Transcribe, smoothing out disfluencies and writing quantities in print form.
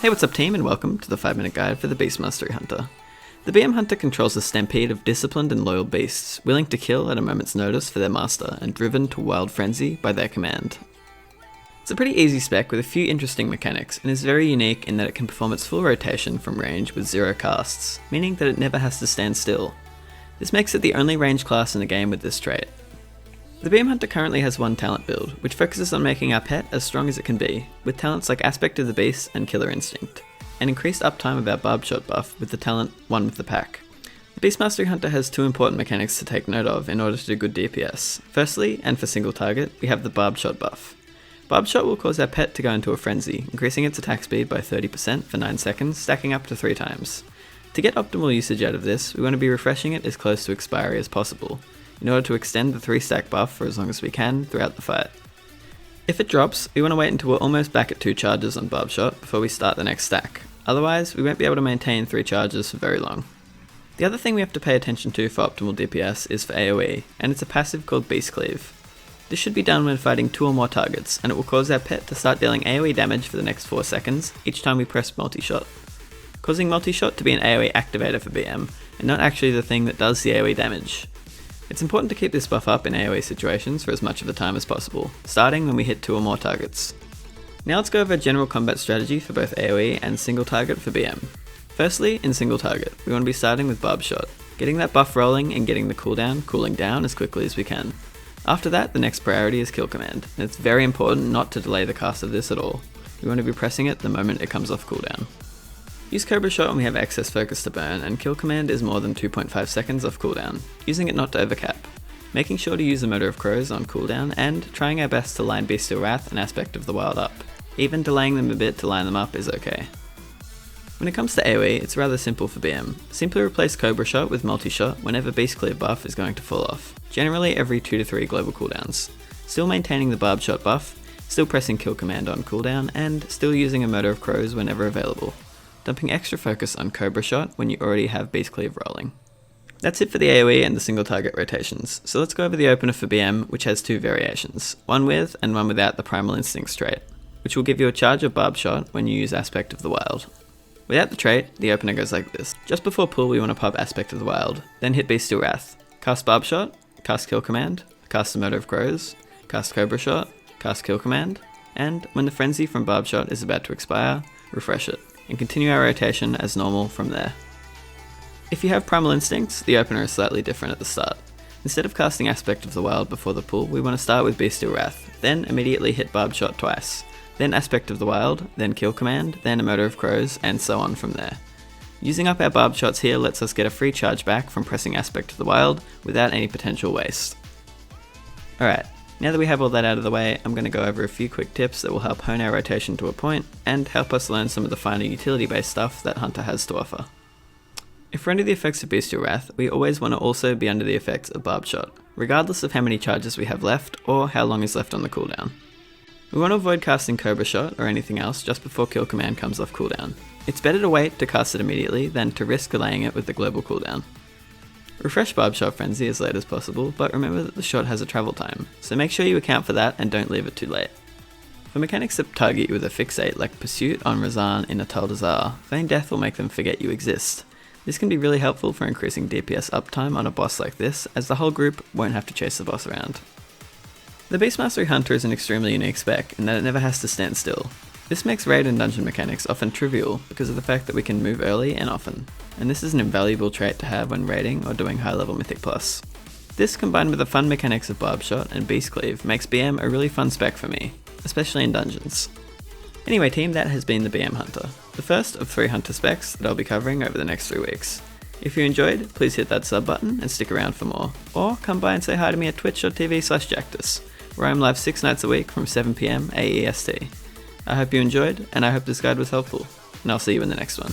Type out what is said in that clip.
Hey, what's up team, and welcome to the 5-minute guide for the Beast Mastery Hunter. The BM Hunter controls a stampede of disciplined and loyal beasts, willing to kill at a moment's notice for their master and driven to wild frenzy by their command. It's a pretty easy spec with a few interesting mechanics, and is very unique in that it can perform its full rotation from range with 0 casts, meaning that it never has to stand still. This makes it the only range class in the game with this trait. The BM Hunter currently has one talent build, which focuses on making our pet as strong as it can be, with talents like Aspect of the Beast and Killer Instinct, and increased uptime of our Barbed Shot buff with the talent One with the Pack. The Beast Mastery Hunter has two important mechanics to take note of in order to do good DPS. Firstly, and for single target, we have the Barbed Shot buff. Barbed Shot will cause our pet to go into a frenzy, increasing its attack speed by 30% for 9 seconds, stacking up to 3 times. To get optimal usage out of this, we want to be refreshing it as close to expiry as possible, in order to extend the 3-stack buff for as long as we can throughout the fight. If it drops, we want to wait until we're almost back at 2 charges on Barbed Shot before we start the next stack, otherwise we won't be able to maintain 3 charges for very long. The other thing we have to pay attention to for optimal DPS is for AoE, and it's a passive called Beast Cleave. This should be done when fighting 2 or more targets, and it will cause our pet to start dealing AoE damage for the next 4 seconds each time we press multi-shot, causing multi-shot to be an AoE activator for BM, and not actually the thing that does the AoE damage. It's important to keep this buff up in AoE situations for as much of the time as possible, starting when we hit 2 or more targets. Now let's go over general combat strategy for both AoE and single target for BM. Firstly, in single target, we want to be starting with Barbed Shot, getting that buff rolling and getting the cooldown cooling down as quickly as we can. After that, the next priority is Kill Command, and it's very important not to delay the cast of this at all. We want to be pressing it the moment it comes off cooldown. Use Cobra Shot when we have excess focus to burn, and Kill Command is more than 2.5 seconds off cooldown, using it not to overcap. Making sure to use a Motor of Crows on cooldown, and trying our best to line Bestial Wrath and Aspect of the Wild up. Even delaying them a bit to line them up is okay. When it comes to AoE, it's rather simple for BM. Simply replace Cobra Shot with Multi-Shot whenever Beast Cleave buff is going to fall off, generally every 2 to 3 global cooldowns. Still maintaining the Barbed Shot buff, still pressing Kill Command on cooldown, and still using a Motor of Crows whenever available. Dumping extra focus on Cobra Shot when you already have Beast Cleave rolling. That's it for the AoE and the single target rotations, so let's go over the opener for BM, which has 2 variations, one with and one without the Primal Instincts trait, which will give you a charge of Barbed Shot when you use Aspect of the Wild. Without the trait, the opener goes like this. Just before pull, we want to pop Aspect of the Wild, then hit Bestial Wrath, cast Barbed Shot, cast Kill Command, cast the Motor of Crows, cast Cobra Shot, cast Kill Command, and when the frenzy from Barbed Shot is about to expire, refresh it, and continue our rotation as normal from there. If you have Primal Instincts, the opener is slightly different at the start. Instead of casting Aspect of the Wild before the pull, we want to start with Bestial Wrath, then immediately hit Barbed Shot twice, then Aspect of the Wild, then Kill Command, then a Motor of Crows, and so on from there. Using up our Barbed Shots here lets us get a free charge back from pressing Aspect of the Wild without any potential waste. Alright, now that we have all that out of the way, I'm going to go over a few quick tips that will help hone our rotation to a point, and help us learn some of the finer utility-based stuff that Hunter has to offer. If we're under the effects of Bestial Wrath, we always want to also be under the effects of Barbed Shot, regardless of how many charges we have left, or how long is left on the cooldown. We want to avoid casting Cobra Shot or anything else just before Kill Command comes off cooldown. It's better to wait to cast it immediately than to risk delaying it with the global cooldown. Refresh Barbed Shot Frenzy as late as possible, but remember that the shot has a travel time, so make sure you account for that and don't leave it too late. For mechanics that target you with a fixate like Pursuit on Razan in Atal Dazar, Feign Death will make them forget you exist. This can be really helpful for increasing DPS uptime on a boss like this, as the whole group won't have to chase the boss around. The Beast Mastery Hunter is an extremely unique spec in that it never has to stand still. This makes raid and dungeon mechanics often trivial because of the fact that we can move early and often, and this is an invaluable trait to have when raiding or doing high level Mythic Plus. This combined with the fun mechanics of Barbed Shot and Beast Cleave makes BM a really fun spec for me, especially in dungeons. Anyway team, that has been the BM Hunter, the first of 3 Hunter specs that I'll be covering over the next 3 weeks. If you enjoyed, please hit that sub button and stick around for more, or come by and say hi to me at twitch.tv/Jactus, where I'm live 6 nights a week from 7 PM AEST. I hope you enjoyed, and I hope this guide was helpful, and I'll see you in the next one.